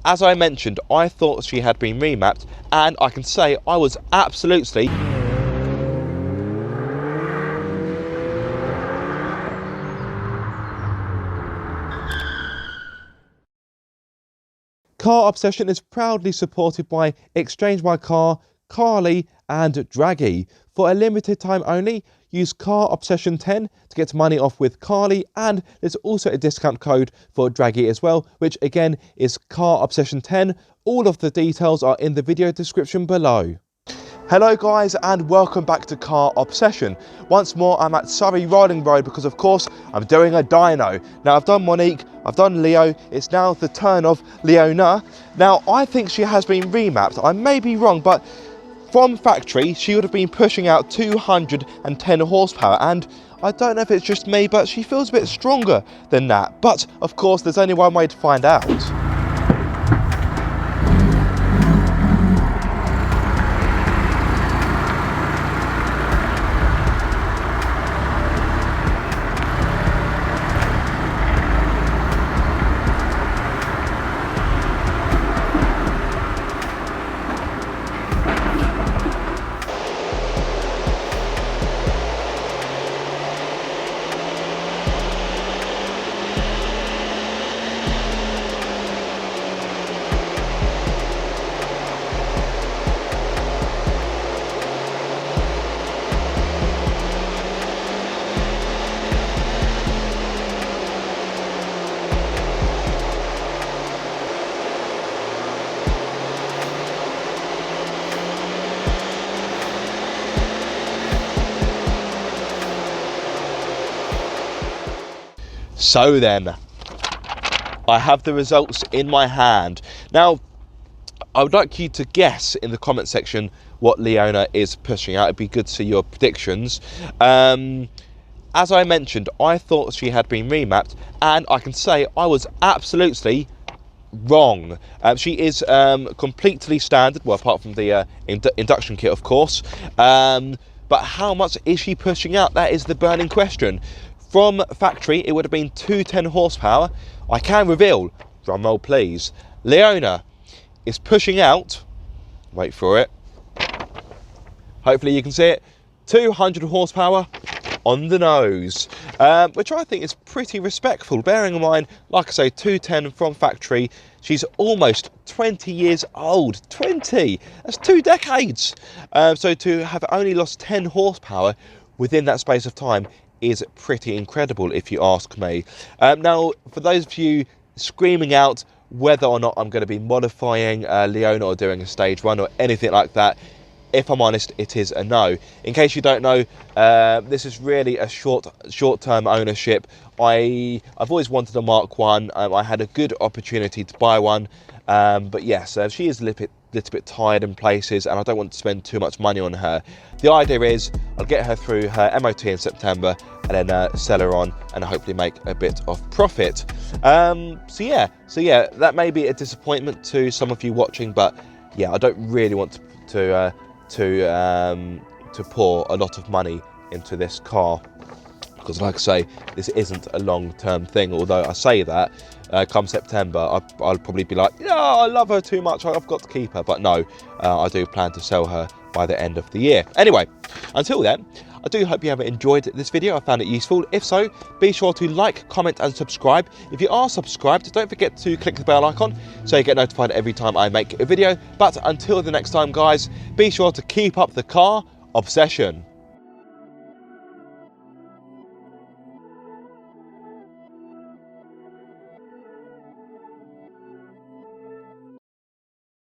As I mentioned, I thought she had been remapped, and I can say I was absolutely Car Obsession is proudly supported by Exchange My Car, Carly and Draggy. For a limited time only, use Car Obsession 10 to get money off with Carly, and there's also a discount code for Draggy as well, which again is Car Obsession 10. All of the details are in the video description below. Hello guys, and welcome back to Car Obsession. Once more I'm at Surrey Riding Road because of course I'm doing a dyno. Now I've done Monique, I've done Leo, it's now the turn of Leona. Now I think she has been remapped. I may be wrong, but from factory she would have been pushing out 210 horsepower, and I don't know if it's just me, but she feels a bit stronger than that. But of course there's only one way to find out. So then, I have the results in my hand. Now, I would like you to guess in the comment section what Leona is pushing out. It'd be good to see your predictions. As I mentioned, I thought she had been remapped, and I can say I was absolutely wrong. She is completely standard, well, apart from the induction kit, of course. But how much is she pushing out? That is the burning question. From factory, it would have been 210 horsepower. I can reveal, drum roll please, Leona is pushing out, wait for it, hopefully you can see it, 200 horsepower on the nose, which I think is pretty respectful, bearing in mind, like I say, 210 from factory. She's almost 20 years old. 20! That's 2 decades! So to have only lost 10 horsepower within that space of time is pretty incredible, if you ask me. Now, for those of you screaming out whether or not I'm going to be modifying Leona or doing a stage run or anything like that, if I'm honest, it is a no. In case you don't know, this is really a short-term ownership. I've always wanted a Mark 1. I had a good opportunity to buy one, but yes, she is a little bit tired in places, and I don't want to spend too much money on her. The idea is I'll get her through her MOT in September and then sell her on and hopefully make a bit of profit. So yeah, that may be a disappointment to some of you watching, but yeah, I don't really want to pour a lot of money into this car, because like I say, this isn't a long-term thing. Although I say that, come September, I'll probably be like, yeah, I love her too much, I've got to keep her. But no, I do plan to sell her by the end of the year. Anyway, until then, I do hope you have enjoyed this video. I found it useful. If so, be sure to like, comment and subscribe. If you are subscribed, don't forget to click the bell icon so you get notified every time I make a video. But until the next time, guys, be sure to keep up the car obsession.